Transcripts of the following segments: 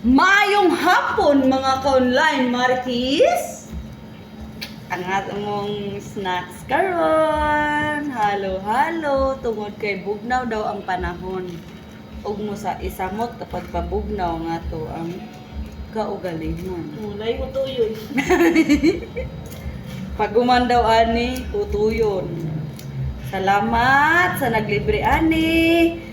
Mayong hapon mga ka-online Marites. Ang atong snacks karon. Halo-halo tungod kay bugnaw daw ang panahon. Ug mo sa isamot kapag pabugnaw nga to ang kaugalingon. Mulay mo to yun. Pag daw ani, kutuyon. Salamat sa naglibre ani.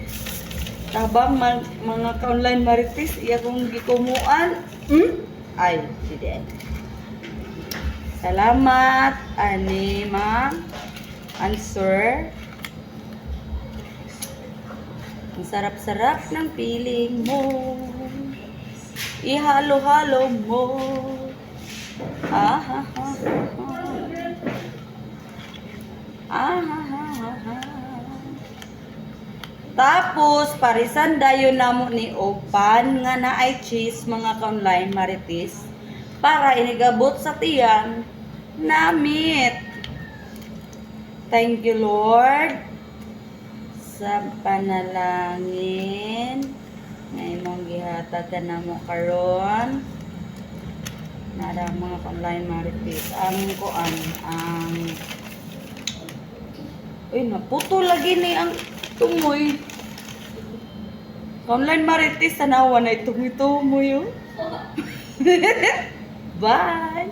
Tabang mga ka-online Marites, iya kong gikumuan. Ay, hindi. Salamat, ani, ma'am. Answer. Ang sarap-sarap ng piling mo. Ihalo-halo mo. Ah, ha, ha, ha. Ah, ha, ha, ha, ha. Tapos, parisan dayon namo ni Opan nga naay cheese mga ka-online Marites para inigabot sa tiyan namit. Thank you, Lord, sa panalangin nga imong gihatag ka namo karon. Nara mga ka-online Marites, ang kuan ang naputo lagi ni ang tumoy. Online Marites, tanawa na itong-tumoy yun. Bye!